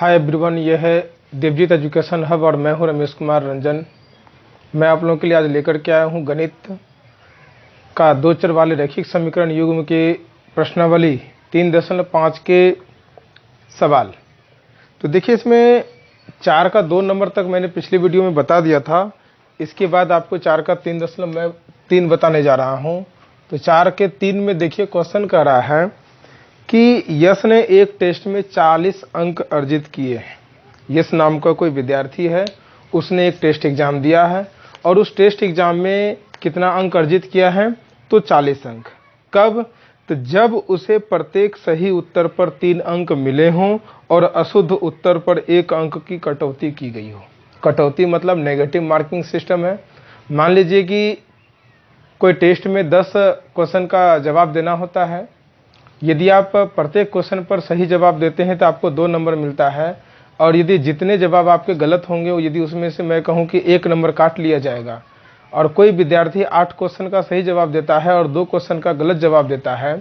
Hi everyone, ये है Devjit education hub और मैं हूं रमेश कुमार रंजन। मैं आप लोगों के लिए आज लेकर के आया हूं गणित का दो चर वाले रैखिक समीकरण युग्म के प्रश्नावली 3.5 के सवाल। तो देखिए, इसमें 4 का 2 नंबर तक मैंने पिछली वीडियो में बता दिया था। इसके बाद आपको 4 का 3.3 बताने जा रहा हूं। तो 4 के 3 में देखिए क्वेश्चन कह रहा है कि यश ने एक टेस्ट में 40 अंक अर्जित किए हैं। यश नाम का कोई विद्यार्थी है, उसने एक टेस्ट एग्जाम दिया है और उस टेस्ट एग्जाम में कितना अंक अर्जित किया है? तो 40 अंक। कब? तो जब उसे प्रत्येक सही उत्तर पर 3 अंक मिले हों और अशुद्ध उत्तर पर 1 अंक की कटौती की गई हो। कटौती मतलब नेगेटिव मार्किंग सिस्टम है। मान लीजिए कि कोई टेस्ट में 10 क्वेश्चन का जवाब देना होता है। यदि आप प्रत्येक क्वेश्चन पर सही जवाब देते हैं तो आपको 2 नंबर मिलता है, और यदि जितने जवाब आपके गलत होंगे, यदि उसमें से मैं कहूं कि 1 नंबर काट लिया जाएगा, और कोई विद्यार्थी 8 क्वेश्चन का सही जवाब देता है और 2 क्वेश्चन का गलत जवाब देता है,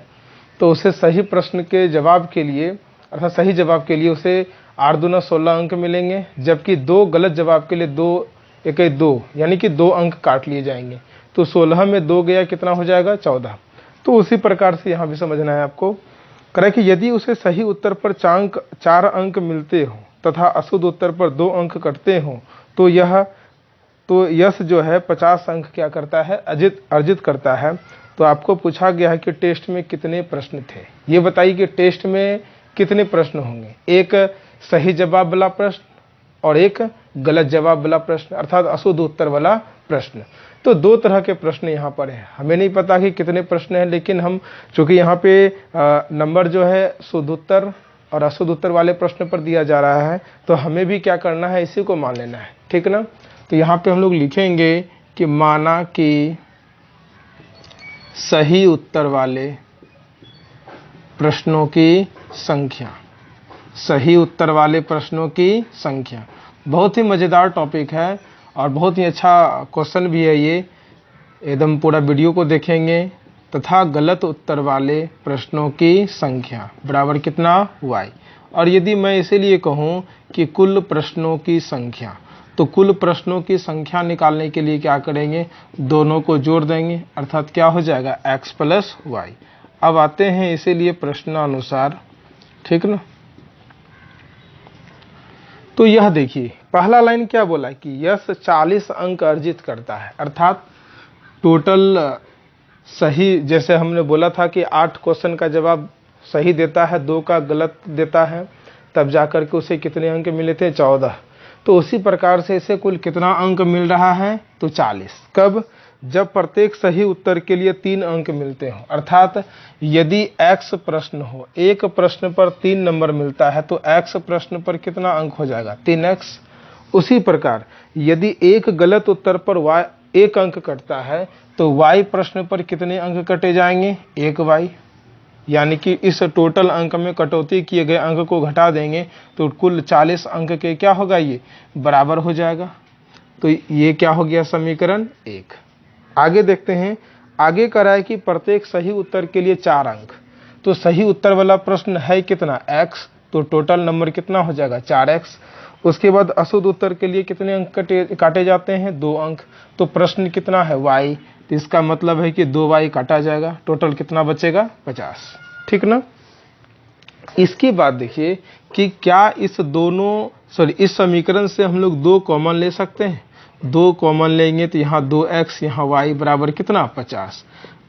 तो उसे सही प्रश्न के जवाब के लिए अर्थात सही जवाब के लिए उसे 8 दूना 16 अंक मिलेंगे, जबकि 2 गलत जवाब के लिए 2 1 2 यानी कि 2 अंक काट लिए जाएंगे। तो 16 में 2 गया, कितना हो जाएगा? 14। तो उसी प्रकार से यहाँ भी समझना है आपको। करें कि यदि उसे सही उत्तर पर 4 अंक मिलते हो तथा अशुद्ध उत्तर पर 2 अंक कटते हो, तो यश जो है 50 अंक क्या करता है? अर्जित करता है। तो आपको पूछा गया है कि टेस्ट में कितने प्रश्न थे। ये बताइए कि टेस्ट में कितने प्रश्न होंगे? एक सही जवाब वाला प्रश्न और एक गलत जवाब वाला प्रश्न, अर्थात अशुद्ध उत्तर वाला प्रश्न। तो 2 तरह के प्रश्न यहाँ पर है। हमें नहीं पता कि कितने प्रश्न हैं, लेकिन हम चूंकि यहाँ पे नंबर जो है शुद्ध उत्तर और अशुद्ध उत्तर वाले प्रश्न पर दिया जा रहा है, तो हमें भी क्या करना है? इसी को मान लेना है, ठीक ना। तो यहाँ पे हम लोग लिखेंगे कि माना कि सही उत्तर वाले प्रश्नों की संख्या, सही उत्तर वाले प्रश्नों की संख्या। बहुत ही मज़ेदार टॉपिक है और बहुत ही अच्छा क्वेश्चन भी है ये। एकदम पूरा वीडियो को देखेंगे। तथा गलत उत्तर वाले प्रश्नों की संख्या बराबर कितना? y। और यदि मैं इसीलिए कहूँ कि कुल प्रश्नों की संख्या, तो कुल प्रश्नों की संख्या निकालने के लिए क्या करेंगे? दोनों को जोड़ देंगे, अर्थात क्या हो जाएगा? x + y। अब आते हैं इसीलिए प्रश्नानुसार, ठीक ना। तो यह देखिए, पहला लाइन क्या बोला कि यश 40 अंक अर्जित करता है, अर्थात टोटल सही, जैसे हमने बोला था कि 8 क्वेश्चन का जवाब सही देता है, 2 का गलत देता है, तब जाकर के उसे कितने अंक मिले थे? 14। तो उसी प्रकार से इसे कुल कितना अंक मिल रहा है? तो 40। कब? जब प्रत्येक सही उत्तर के लिए 3 अंक मिलते हो, अर्थात यदि x प्रश्न हो, एक प्रश्न पर 3 नंबर मिलता है, तो x प्रश्न पर कितना अंक हो जाएगा? 3x। उसी प्रकार यदि एक गलत उत्तर पर y 1 अंक कटता है, तो y प्रश्न पर कितने अंक कटे जाएंगे? 1y। यानी कि इस टोटल अंक में कटौती किए गए अंक को घटा देंगे तो कुल 40 अंक के क्या होगा? ये बराबर हो जाएगा। तो ये क्या हो गया? समीकरण 1। आगे देखते हैं। आगे कह रहा है कि प्रत्येक सही उत्तर के लिए 4 अंक। तो सही उत्तर वाला प्रश्न है कितना? x। तो टोटल नंबर कितना हो जाएगा? 4x। उसके बाद अशुद्ध उत्तर के लिए कितने अंक काटे जाते हैं? 2 अंक। तो प्रश्न कितना है? y। तो इसका मतलब है कि 2y काटा जाएगा, टोटल कितना बचेगा? 50, ठीक ना। इसके बाद देखिए कि क्या इस समीकरण से हम लोग 2 कॉमन ले सकते हैं। 2 कॉमन लेंगे तो यहाँ 2x, यहाँ y बराबर कितना? 50।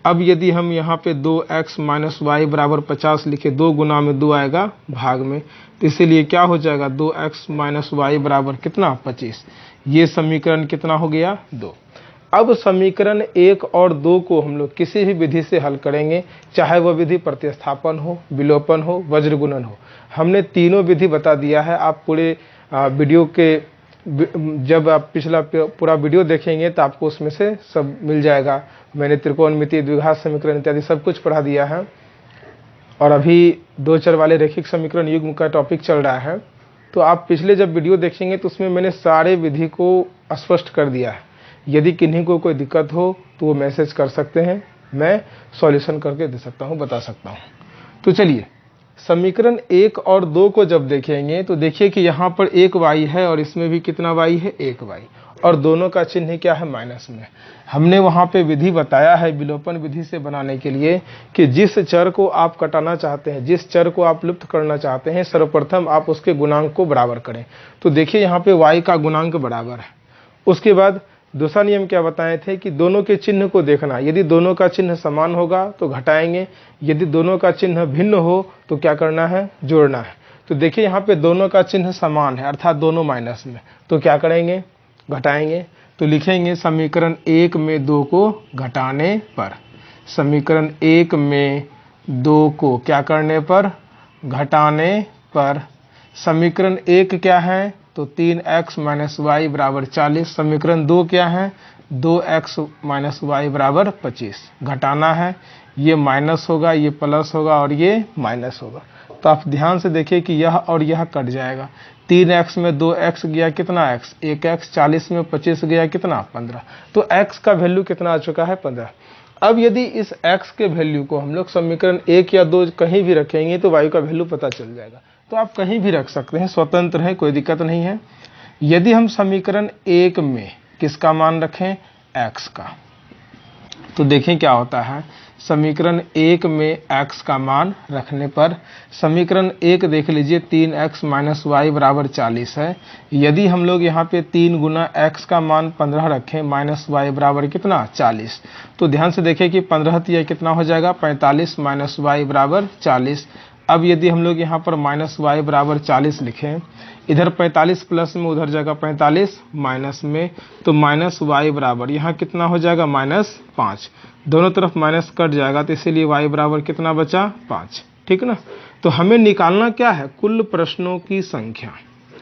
अब यदि हम यहाँ पे 2x - y बराबर 50 लिखे, 2 गुना में 2 आएगा भाग में, तो इसीलिए क्या हो जाएगा? 2x - y बराबर कितना? 25। ये समीकरण कितना हो गया? 2। अब समीकरण 1 और 2 को हम लोग किसी भी विधि से हल करेंगे, चाहे वह विधि प्रतिस्थापन हो, विलोपन हो, वज्रगुणन हो। हमने तीनों विधि बता दिया है। आप पूरे वीडियो के जब आप पिछला पूरा वीडियो देखेंगे तो आपको उसमें से सब मिल जाएगा। मैंने त्रिकोणमिति, द्विघात समीकरण इत्यादि सब कुछ पढ़ा दिया है। और अभी 2 चर वाले रैखिक समीकरण युग्म का टॉपिक चल रहा है। तो आप पिछले जब वीडियो देखेंगे तो उसमें मैंने सारे विधि को स्पष्ट कर दिया है। यदि किन्हीं को कोई दिक्कत हो तो वो मैसेज कर सकते हैं, मैं सॉल्यूशन करके दे सकता हूँ, बता सकता हूँ। तो चलिए समीकरण 1 और 2 को जब देखेंगे तो देखिए कि यहाँ पर एक y है और इसमें भी कितना y है, एक y, और दोनों का चिन्ह क्या है, माइनस में। हमने वहाँ पे विधि बताया है विलोपन विधि से बनाने के लिए कि जिस चर को आप कटाना चाहते हैं, जिस चर को आप लुप्त करना चाहते हैं, सर्वप्रथम आप उसके गुणांक को बराबर करें। तो देखिए यहाँ पे y का गुणांक बराबर है। उसके बाद दूसरा नियम क्या बताए थे कि दोनों के चिन्ह को देखना, यदि दोनों का चिन्ह समान होगा तो घटाएंगे, यदि दोनों का चिन्ह भिन्न हो तो क्या करना है, जोड़ना है। तो देखिए यहाँ पे दोनों का चिन्ह समान है अर्थात दोनों माइनस में, तो क्या करेंगे, घटाएंगे। तो लिखेंगे समीकरण 1 में 2 को घटाने पर, समीकरण 1 में 2 को क्या करने पर, घटाने पर। समीकरण 1 क्या है, तो 3x माइनस वाई बराबर 40। समीकरण 2 क्या है, 2x माइनस वाई बराबर 25। घटाना है, ये माइनस होगा, ये प्लस होगा और ये माइनस होगा। तो आप ध्यान से देखिए कि यह और यह कट जाएगा। 3x में 2x गया कितना x, 1x, 40 में 25 गया कितना, 15। तो x का वैल्यू कितना आ चुका है, 15। अब यदि इस x के वैल्यू को हम लोग समीकरण 1 या 2 कहीं भी रखेंगे तो y का वैल्यू पता चल जाएगा। तो आप कहीं भी रख सकते हैं, स्वतंत्र है, कोई दिक्कत नहीं है। यदि हम समीकरण 1 में किसका मान रखें, x का, तो देखें क्या होता है। समीकरण 1 में x का मान रखने पर समीकरण 1 देख लीजिए 3x माइनस वाई बराबर 40 है। यदि हम लोग यहाँ पे 3 गुना x का मान 15 रखें, माइनस वाई बराबर कितना, 40, तो ध्यान से देखें कि 15 तिया कितना हो जाएगा, 45 माइनस वाई बराबर 40। अब यदि हम लोग यहाँ पर माइनस वाई बराबर 40 लिखें, इधर 45 प्लस में, उधर जाएगा 45 माइनस में, तो माइनस वाई बराबर यहाँ कितना हो जाएगा, -5। दोनों तरफ माइनस कट जाएगा, तो इसीलिए वाई बराबर कितना बचा, 5। ठीक ना। तो हमें निकालना क्या है, कुल प्रश्नों की संख्या,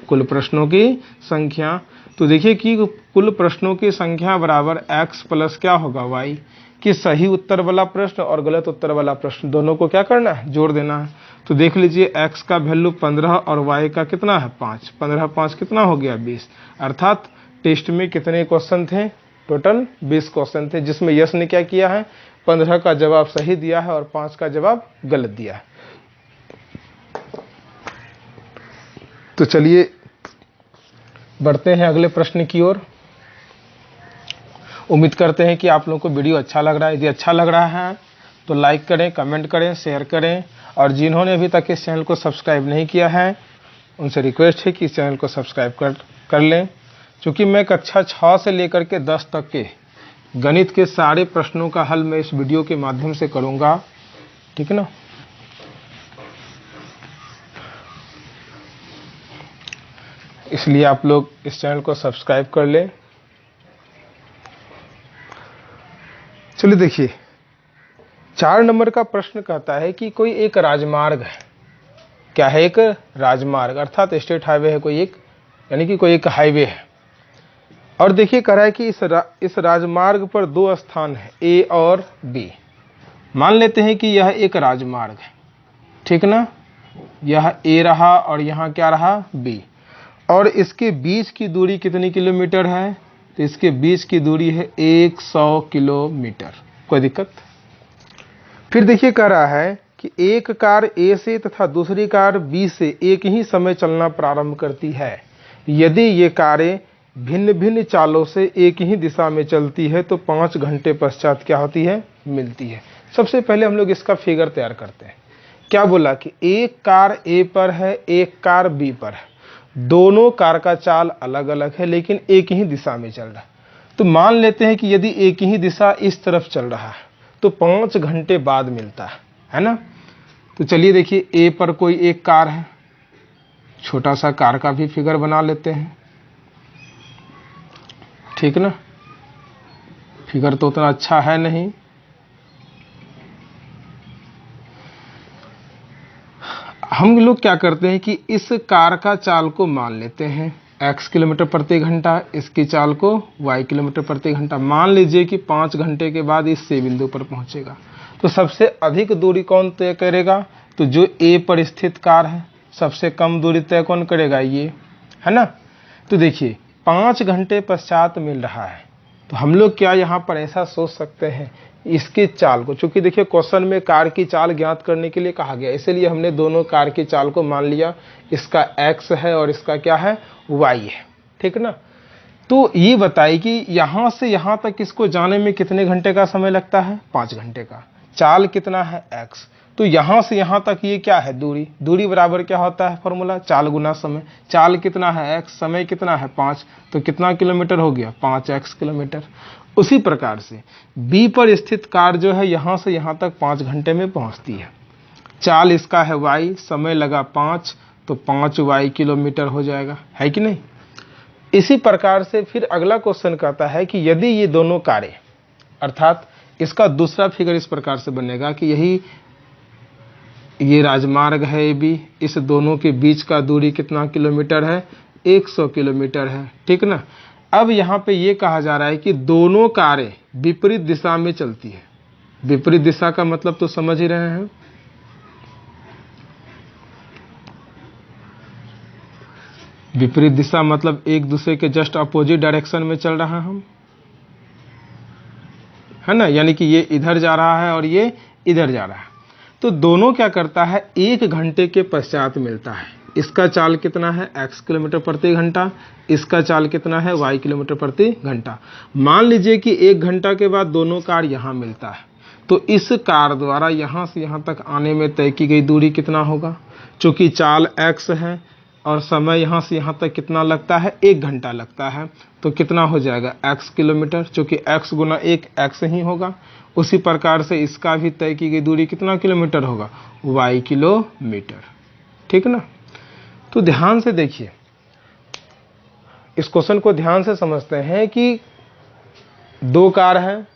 कुल प्रश्नों की संख्या। तो देखिए कि कुल प्रश्नों की संख्या बराबर x प्लस क्या होगा, y, कि सही उत्तर वाला प्रश्न और गलत उत्तर वाला प्रश्न दोनों को क्या करना है, जोड़ देना है। तो देख लीजिए x का वैल्यू 15 और y का कितना है, 5। 15 5 कितना हो गया, 20। अर्थात टेस्ट में कितने क्वेश्चन थे, टोटल 20 क्वेश्चन थे, जिसमें यश ने क्या किया है, 15 का जवाब सही दिया है और 5 का जवाब गलत दिया है। तो चलिए बढ़ते हैं अगले प्रश्न की ओर। उम्मीद करते हैं कि आप लोगों को वीडियो अच्छा लग रहा है। यदि अच्छा लग रहा है तो लाइक करें, कमेंट करें, शेयर करें, और जिन्होंने अभी तक इस चैनल को सब्सक्राइब नहीं किया है उनसे रिक्वेस्ट है कि इस चैनल को सब्सक्राइब कर लें, क्योंकि मैं कक्षा 6 से लेकर के 10 तक के गणित के सारे प्रश्नों का हल मैं इस वीडियो के माध्यम से करूँगा। ठीक है ना। इसलिए आप लोग इस चैनल को सब्सक्राइब कर लें। चलिए देखिए, 4 नंबर का प्रश्न कहता है कि कोई एक राजमार्ग है। क्या है, एक राजमार्ग, अर्थात स्टेट हाईवे है कोई एक, यानी कि कोई एक हाईवे है। और देखिए कह रहा है कि इस राजमार्ग पर 2 स्थान है, ए और बी। मान लेते हैं कि यह एक राजमार्ग है, ठीक ना, यह ए रहा और यहाँ क्या रहा, बी, और इसके बीच की दूरी कितनी किलोमीटर है, तो इसके बीच की दूरी है 100 किलोमीटर। कोई दिक्कत। फिर देखिए कह रहा है कि एक कार ए से तथा दूसरी कार बी से एक ही समय चलना प्रारंभ करती है। यदि ये कारें भिन्न भिन्न चालों से एक ही दिशा में चलती है तो 5 घंटे पश्चात क्या होती है, मिलती है। सबसे पहले हम लोग इसका फिगर तैयार करते हैं। क्या बोला कि एक कार ए पर है, एक कार बी पर है, दोनों कार का चाल अलग अलग है लेकिन एक ही दिशा में चल रहा है। तो मान लेते हैं कि यदि एक ही दिशा इस तरफ चल रहा है तो 5 घंटे बाद मिलता है ना। तो चलिए देखिए, ए पर कोई एक कार है, छोटा सा कार का भी फिगर बना लेते हैं। ठीक ना, फिगर तो उतना अच्छा है नहीं। हम लोग क्या करते हैं कि इस कार का चाल को मान लेते हैं x किलोमीटर प्रति घंटा, इसकी चाल को y किलोमीटर प्रति घंटा। मान लीजिए कि 5 घंटे के बाद इस C बिंदु पर पहुंचेगा। तो सबसे अधिक दूरी कौन तय करेगा, तो जो A पर स्थित कार है। सबसे कम दूरी तय कौन करेगा, ये है ना। तो देखिए 5 घंटे पश्चात मिल रहा है, तो हम लोग क्या यहाँ पर ऐसा सोच सकते हैं, इसके चाल को, चूंकि देखिए क्वेश्चन में कार की चाल ज्ञात करने के लिए कहा गया, इसलिए हमने दोनों कार की चाल को मान लिया, इसका x है और इसका क्या है, y है, ठीक ना। तो ये बताइए कि यहाँ से यहाँ तक इसको जाने में कितने घंटे का समय लगता है, 5 घंटे का। चाल कितना है, x। तो यहाँ से यहाँ तक ये क्या है, दूरी। दूरी बराबर क्या होता है फॉर्मूला, चाल गुना समय। चाल कितना है x, समय कितना है 5, तो कितना किलोमीटर हो गया, 5x किलोमीटर। उसी प्रकार से B पर स्थित कार जो है यहाँ से यहाँ तक 5 घंटे में पहुँचती है। चाल इसका है y, समय लगा 5, तो 5y किलोमीटर हो जाएगा, है कि नहीं। इसी प्रकार से फिर अगला क्वेश्चन कहता है कि यदि ये दोनों कारें, अर्थात इसका दूसरा फिगर इस प्रकार से बनेगा कि ये राजमार्ग है AB, इस दोनों के बीच का दूरी कितना किलोमीटर है, 100 किलोमीटर है, ठीक ना। अब यहाँ पे ये कहा जा रहा है कि दोनों कारें विपरीत दिशा में चलती है। विपरीत दिशा का मतलब तो समझ ही रहे हैं, विपरीत दिशा मतलब एक दूसरे के जस्ट अपोजिट डायरेक्शन में चल रहा हम, है ना, यानी कि ये इधर जा रहा है और ये इधर जा रहा है। तो दोनों क्या करता है, 1 घंटे के पश्चात मिलता है। इसका चाल कितना है, x किलोमीटर प्रति घंटा, इसका चाल कितना है, y किलोमीटर प्रति घंटा। मान लीजिए कि 1 घंटा के बाद दोनों कार यहाँ मिलता है, तो इस कार द्वारा यहाँ से यहाँ तक आने में तय की गई दूरी कितना होगा। चूंकि चाल x है और समय यहाँ से यहाँ तक कितना लगता है, 1 घंटा लगता है, तो कितना हो जाएगा, x किलोमीटर। चूंकि x गुना 1 x ही होगा। उसी प्रकार से इसका भी तय की गई दूरी कितना किलोमीटर होगा, y किलोमीटर, ठीक ना। तो ध्यान से देखिए, इस क्वेश्चन को ध्यान से समझते हैं कि 2 कार हैं,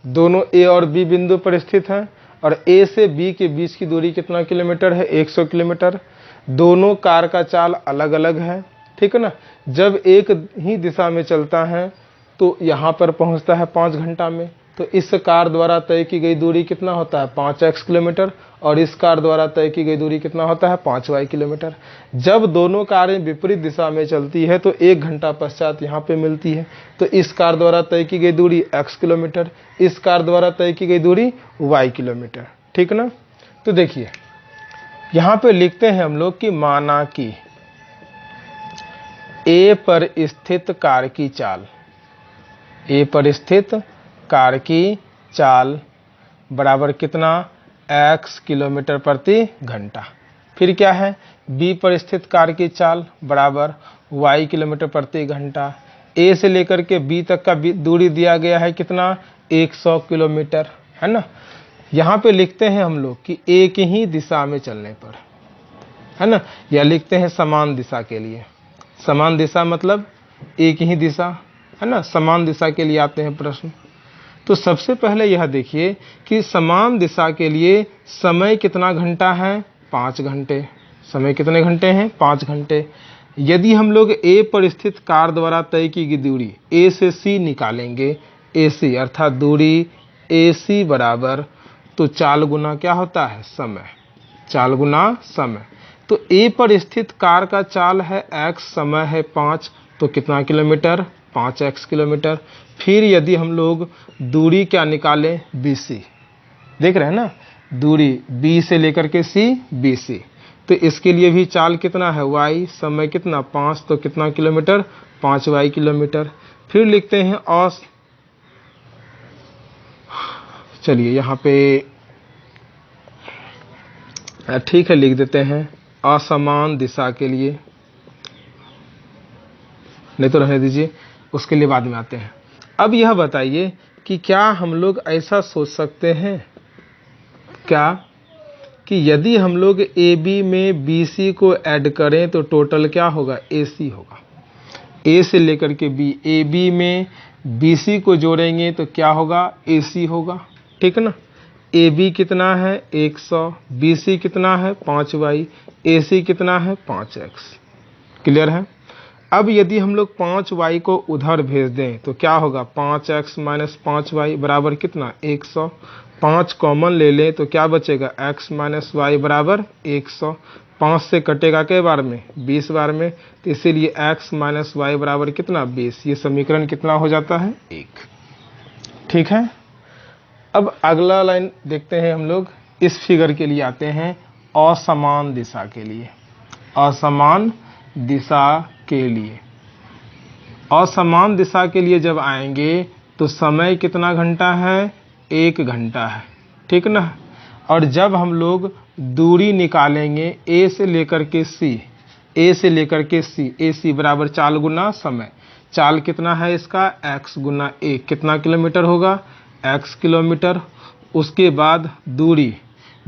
दोनों A और B बिंदु पर स्थित हैं और A से B के बीच की दूरी कितना किलोमीटर है, 100 किलोमीटर। दोनों कार का चाल अलग अलग है, ठीक है ना। जब एक ही दिशा में चलता है तो यहाँ पर पहुँचता है 5 घंटा में, तो इस कार द्वारा तय की गई दूरी कितना होता है, 5x किलोमीटर, और इस कार द्वारा तय की गई दूरी कितना होता है, 5y किलोमीटर। जब दोनों कारें विपरीत दिशा में चलती है तो 1 घंटा पश्चात यहाँ पे मिलती है, तो इस कार द्वारा तय की गई दूरी x किलोमीटर, इस कार द्वारा तय की गई दूरी y किलोमीटर, ठीक ना। तो देखिए यहाँ पे लिखते हैं हम लोग कि माना कि A पर स्थित कार की चाल, A पर स्थित कार की चाल बराबर कितना, x किलोमीटर प्रति घंटा। फिर क्या है, B पर स्थित कार की चाल बराबर y किलोमीटर प्रति घंटा। A से लेकर के B तक का दूरी दिया गया है कितना, 100 किलोमीटर, है ना। यहाँ पे लिखते हैं हम लोग कि एक ही दिशा में चलने पर, है ना, या लिखते हैं समान दिशा के लिए। समान दिशा मतलब एक ही दिशा, है ना, समान दिशा के लिए आते हैं प्रश्न। तो सबसे पहले यह देखिए कि समान दिशा के लिए समय कितना घंटा है, 5 घंटे। समय कितने घंटे हैं, 5 घंटे। यदि हम लोग A पर स्थित कार द्वारा तय की गई दूरी A से C निकालेंगे, AC अर्थात दूरी AC बराबर, तो चाल गुना क्या होता है, समय, चाल गुना समय। तो A पर स्थित कार का चाल है x, समय है 5, तो कितना किलोमीटर, 5x किलोमीटर। फिर यदि हम लोग दूरी क्या निकालें, BC, देख रहे हैं ना, दूरी B से लेकर के C, BC, तो इसके लिए भी चाल कितना है y, समय कितना 5, तो कितना किलोमीटर, 5y किलोमीटर। फिर लिखते हैं औस, चलिए यहाँ पे ठीक है लिख देते हैं असमान दिशा के लिए, नहीं तो रहने दीजिए, उसके लिए बाद में आते हैं। अब यह बताइए कि क्या हम लोग ऐसा सोच सकते हैं क्या कि यदि हम लोग AB में BC को ऐड करें तो टोटल क्या होगा, AC होगा। A से लेकर के B, AB में BC को जोड़ेंगे तो क्या होगा, AC होगा, ठीक है ना। AB कितना है 100, BC कितना है 5y, AC कितना है 5x, क्लियर है। अब यदि हम लोग 5y को उधर भेज दें तो क्या होगा, 5x माइनस 5y बराबर कितना, 100। 5 कॉमन ले लें तो क्या बचेगा, x माइनस y बराबर 100। 5 से कटेगा कई बार में, 20 बार में, तो इसीलिए x माइनस वाई बराबर कितना 20। ये समीकरण कितना हो जाता है 1। ठीक है, अब अगला लाइन देखते हैं हम लोग। इस फिगर के लिए आते हैं असमान दिशा के लिए। असमान दिशा के लिए, असमान दिशा के लिए जब आएंगे तो समय कितना घंटा है 1 घंटा है, ठीक ना। और जब हम लोग दूरी निकालेंगे ए से लेकर के सी, ए से लेकर के सी, ए सी बराबर चाल गुना समय। चाल कितना है इसका x गुना 1, कितना किलोमीटर होगा x किलोमीटर। उसके बाद दूरी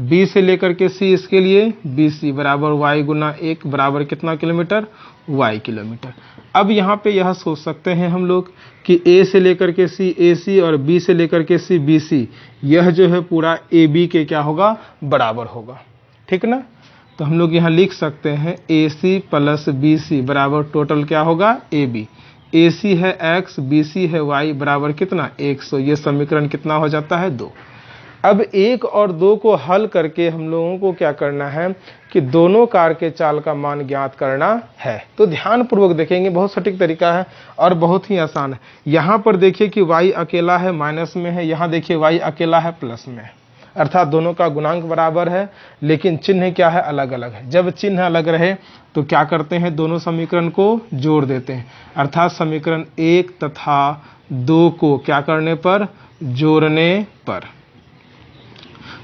b से लेकर के c, इसके लिए BC बराबर y गुना 1 बराबर कितना किलोमीटर y किलोमीटर। अब यहाँ पे यह सोच सकते हैं हम लोग कि a से लेकर के c AC और b से लेकर के c BC, यह जो है पूरा AB के क्या होगा बराबर होगा, ठीक ना। तो हम लोग यहाँ लिख सकते हैं AC प्लस BC बराबर टोटल क्या होगा AB। AC है x, BC है y बराबर कितना 100। ये समीकरण कितना हो जाता है 2। अब 1 और 2 को हल करके हम लोगों को क्या करना है कि दोनों कार के चाल का मान ज्ञात करना है। तो ध्यान पूर्वक देखेंगे, बहुत सटीक तरीका है और बहुत ही आसान है। यहाँ पर देखिए कि y अकेला है माइनस में है, यहाँ देखिए y अकेला है प्लस में है, अर्थात दोनों का गुणांक बराबर है, लेकिन चिन्ह क्या है अलग अलग है। जब चिन्ह अलग रहे तो क्या करते हैं दोनों समीकरण को जोड़ देते हैं, अर्थात समीकरण 1 तथा 2 को क्या करने पर जोड़ने पर।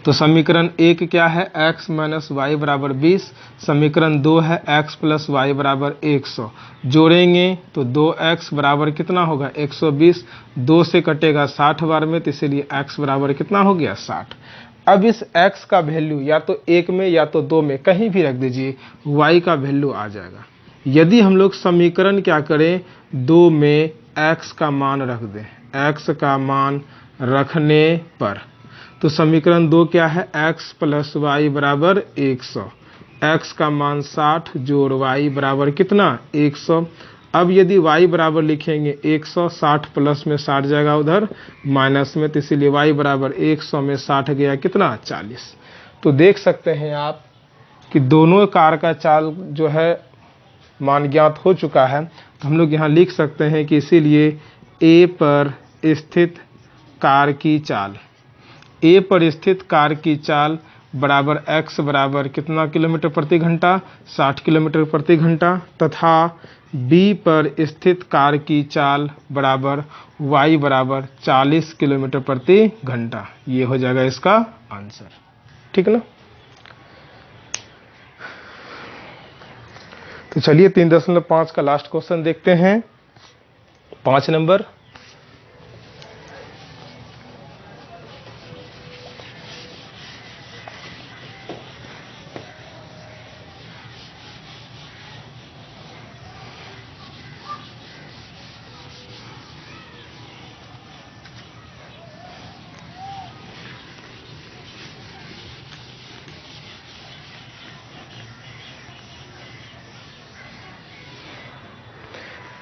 तो समीकरण 1 क्या है x माइनस वाई बराबर 20, समीकरण 2 है x प्लस वाई बराबर 100। जोड़ेंगे तो 2x बराबर कितना होगा 120, 2 से कटेगा 60 बार में, तो इसीलिए x बराबर कितना हो गया 60। अब इस x का वैल्यू या तो 1 में या तो 2 में कहीं भी रख दीजिए, y का वैल्यू आ जाएगा। यदि हम लोग समीकरण क्या करें 2 में x का मान रख दें, x का मान रखने पर, तो समीकरण 2 क्या है x प्लस वाई बराबर 100, x का मान 60 जोड़ y बराबर कितना 100। अब यदि y बराबर लिखेंगे 100, 60 प्लस में 60 जाएगा उधर माइनस में, तो इसीलिए y बराबर 100 में 60 गया कितना 40। तो देख सकते हैं आप कि दोनों कार का चाल जो है मान ज्ञात हो चुका है। तो हम लोग यहाँ लिख सकते हैं कि इसीलिए A पर स्थित कार की चाल, A पर स्थित कार की चाल बराबर x बराबर कितना किलोमीटर प्रति घंटा 60 किलोमीटर प्रति घंटा, तथा B पर स्थित कार की चाल बराबर y बराबर 40 किलोमीटर प्रति घंटा। ये हो जाएगा इसका आंसर, ठीक ना। तो चलिए 3.5 का लास्ट क्वेश्चन देखते हैं, 5 नंबर।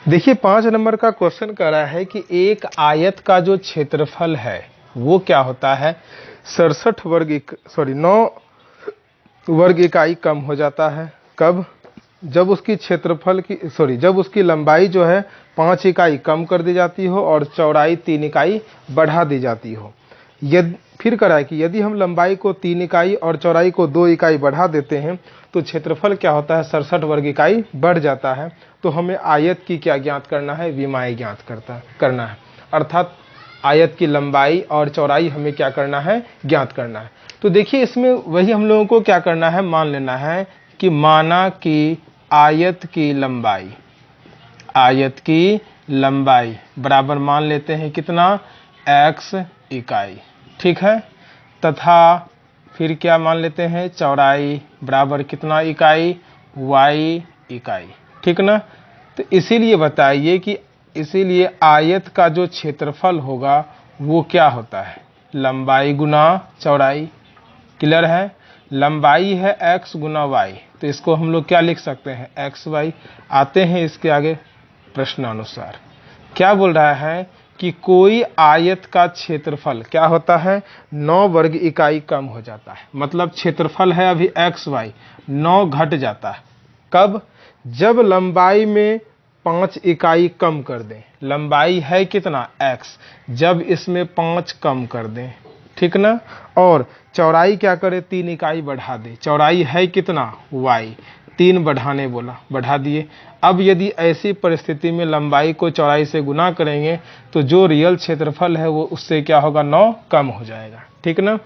देखिए 5 नंबर का क्वेश्चन कह रहा है कि एक आयत का जो क्षेत्रफल है वो क्या होता है 9 वर्ग इकाई कम हो जाता है। कब? जब उसकी क्षेत्रफल की जब उसकी लंबाई जो है 5 इकाई कम कर दी जाती हो और चौड़ाई 3 इकाई बढ़ा दी जाती हो। फिर कह रहा है कि यदि हम लंबाई को 3 इकाई और चौड़ाई को 2 इकाई बढ़ा देते हैं तो क्षेत्रफल क्या होता है 67 वर्ग इकाई बढ़ जाता है। तो हमें आयत की क्या ज्ञात करना है विमाएँ ज्ञात करना है, अर्थात आयत की लंबाई और चौड़ाई हमें क्या करना है ज्ञात करना है। तो देखिए इसमें वही हम लोगों को क्या करना है मान लेना है कि माना कि आयत की लंबाई बराबर मान लेते हैं कितना x इकाई, ठीक है, तथा फिर क्या मान लेते हैं चौड़ाई बराबर कितना इकाई y इकाई, ठीक ना। तो इसीलिए बताइए कि इसीलिए आयत का जो क्षेत्रफल होगा वो क्या होता है लंबाई गुना चौड़ाई। क्लियर है? लंबाई है x गुना y, तो इसको हम लोग क्या लिख सकते हैं xy। आते हैं इसके आगे प्रश्नानुसार क्या बोल रहा है कि कोई आयत का क्षेत्रफल क्या होता है, 9 वर्ग इकाई कम हो जाता है। मतलब क्षेत्रफल है अभी एक्स वाई, 9 घट जाता है। कब? जब लंबाई में 5 इकाई कम कर दें। लंबाई है कितना एक्स, जब इसमें 5 कम कर दें, ठीक ना। और चौड़ाई क्या करे, 3 इकाई बढ़ा दे। चौड़ाई है कितना वाई, 3 बढ़ाने बोला, बढ़ा दिए। अब यदि ऐसी परिस्थिति में लंबाई को चौड़ाई से गुना करेंगे तो जो रियल क्षेत्रफल है वो उससे क्या होगा, 9 कम हो जाएगा, ठीक ना।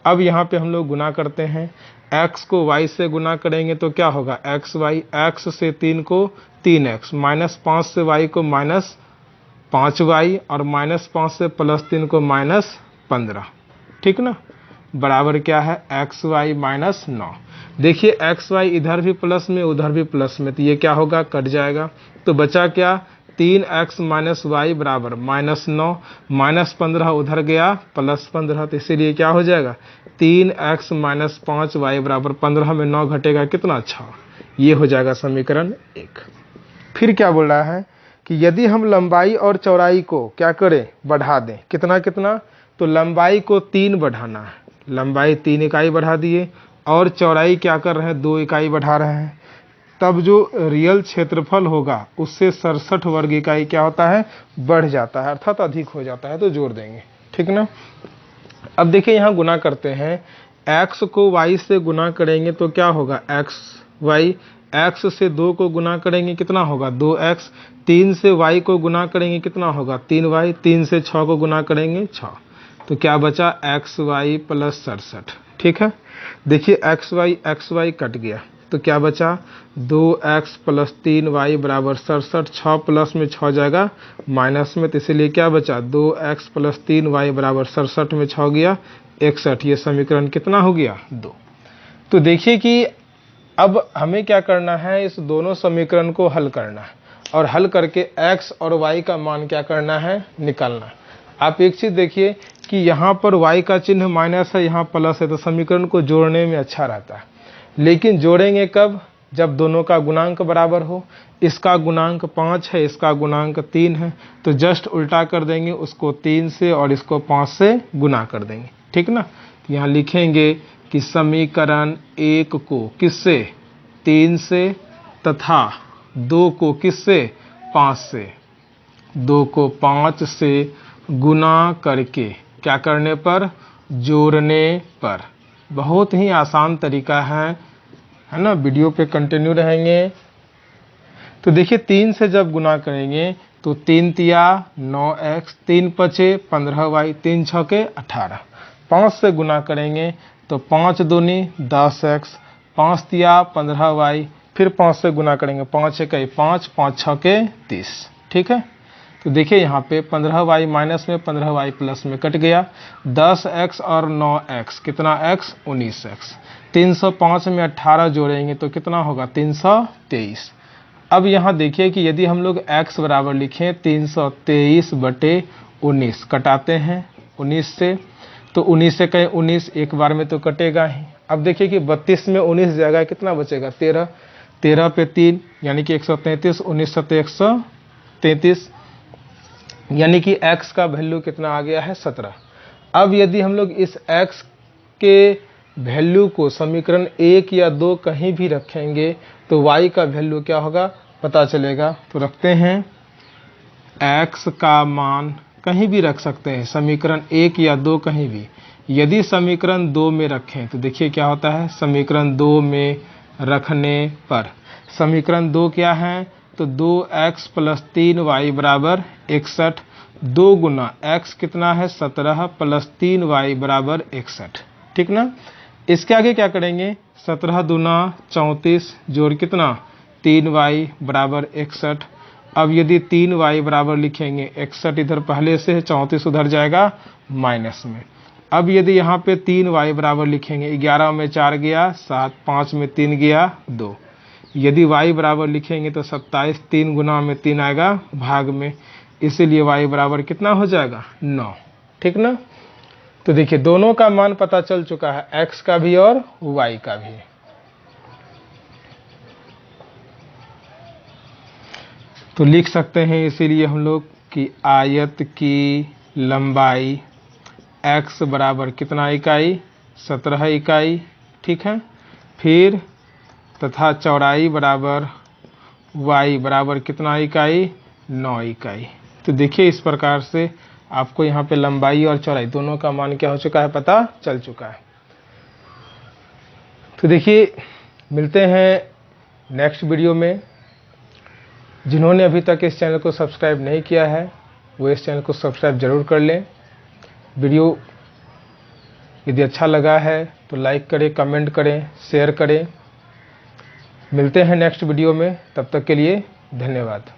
अब यहाँ पे हम लोग गुना करते हैं, x को y से गुना करेंगे तो क्या होगा एक्स वाई, x से 3 को 3x, -5 से y को -5y और -5 से +3 को -15, ठीक ना। बराबर क्या है एक्स वाई -9। देखिए एक्स वाई इधर भी प्लस में उधर भी प्लस में, तो ये क्या होगा, कट जाएगा। तो बचा क्या, 3x - y बराबर -9, -15 उधर गया +15, तो इसीलिए क्या हो जाएगा 3x - 5y बराबर 15 में 9 घटेगा कितना, 6। ये हो जाएगा समीकरण 1। फिर क्या बोल रहा है कि यदि हम लंबाई और चौड़ाई को क्या करें, बढ़ा दें। कितना कितना, तो लंबाई को 3 बढ़ाना है, लंबाई 3 इकाई बढ़ा दिए और चौड़ाई क्या कर रहे हैं, 2 इकाई बढ़ा रहे हैं। तब जो रियल क्षेत्रफल होगा उससे 67 वर्ग इकाई क्या होता है, बढ़ जाता है, अर्थात अधिक हो जाता है। तो जोड़ देंगे, ठीक ना। अब देखिए यहाँ गुना करते हैं, x को y से गुना करेंगे तो क्या होगा एक्स वाई, x से 2 को गुना करेंगे कितना होगा 2x, 3 से y को गुना करेंगे कितना होगा 3y, 3 से 6 को गुना करेंगे 6। तो क्या बचा एक्स वाई प्लस 67, ठीक है। देखिए एक्स वाई कट गया तो क्या बचा 2x प्लस 3y बराबर 67, 6 प्लस में 6 जाएगा माइनस में, तो इसीलिए क्या बचा 2x प्लस 3y बराबर 67 में 6 गया 61। ये समीकरण कितना हो गया 2। तो देखिए कि अब हमें क्या करना है, इस दोनों समीकरण को हल करना है और हल करके x और y का मान क्या करना है, निकालना है। आप एक चीज देखिए कि यहाँ पर y का चिन्ह माइनस है, यहाँ प्लस है, तो समीकरण को जोड़ने में अच्छा रहता है। लेकिन जोड़ेंगे कब, जब दोनों का गुणांक बराबर हो। इसका गुणांक 5 है, इसका गुणांक 3 है, तो जस्ट उल्टा कर देंगे, उसको 3 से और इसको 5 से गुना कर देंगे, ठीक ना। तो यहाँ लिखेंगे कि समीकरण 1 को किससे 3 से तथा 2 को किससे 5 से, 2 को 5 से गुना करके क्या करने पर, जोड़ने पर। बहुत ही आसान तरीका है ना। वीडियो पे कंटिन्यू रहेंगे। तो देखिए 3 से जब गुना करेंगे तो 3 तिया 9x, 3 पचे 15y, 3 छके 18। 5 से गुना करेंगे तो 5 दूनी 10x, 5 तिया 15y, फिर 5 से गुना करेंगे 5 इकाई 5, 5 छके 30, ठीक है। तो देखिए यहाँ पे 15y माइनस में 15y प्लस में कट गया, 10x और 9x कितना x 19x, 305 में 18 जोड़ेंगे तो कितना होगा 323। अब यहाँ देखिए कि यदि हम लोग x बराबर लिखें 323/19, कटाते हैं 19 से, तो 19 से कहीं 19 एक बार में तो कटेगा ही। अब देखिए कि 32 में 19 जगह कितना बचेगा 13, 13 पे 3 यानी कि 133, 19 सत्ते 133, यानी कि x का वैल्यू कितना आ गया है 17। अब यदि हम लोग इस x के वैल्यू को समीकरण 1 या 2 कहीं भी रखेंगे तो y का वैल्यू क्या होगा पता चलेगा। तो रखते हैं x का मान कहीं भी रख सकते हैं, समीकरण 1 या 2 कहीं भी। यदि समीकरण 2 में रखें तो देखिए क्या होता है, समीकरण 2 में रखने पर समीकरण 2 क्या है, तो 2x प्लस 3y बराबर 61, 2 गुना x कितना है 17 प्लस 3y बराबर 61, ठीक ना। इसके आगे क्या करेंगे, 17 दूना 34 जोड़ कितना 3y बराबर 61। अब यदि 3y बराबर लिखेंगे 61 इधर पहले से है, 34 उधर जाएगा माइनस में। अब यदि यहाँ पे 3y बराबर लिखेंगे, 11 में 4 गया 7, 5 में 3 गया 2। यदि y बराबर लिखेंगे तो 27, 3 गुना में 3 आएगा भाग में, इसीलिए y बराबर कितना हो जाएगा 9, ठीक ना। तो देखिए दोनों का मान पता चल चुका है, x का भी और y का भी। तो लिख सकते हैं इसीलिए हम लोग कि आयत की लंबाई x बराबर कितना इकाई, 17 इकाई, ठीक है। फिर तथा चौड़ाई बराबर y बराबर कितना इकाई, 9 इकाई। तो देखिए इस प्रकार से आपको यहाँ पे लंबाई और चौड़ाई दोनों का मान क्या हो चुका है, पता चल चुका है। तो देखिए मिलते हैं नेक्स्ट वीडियो में। जिन्होंने अभी तक इस चैनल को सब्सक्राइब नहीं किया है वो इस चैनल को सब्सक्राइब जरूर कर लें। वीडियो यदि अच्छा लगा है तो लाइक करें, कमेंट करें, शेयर करें। मिलते हैं नेक्स्ट वीडियो में, तब तक के लिए धन्यवाद।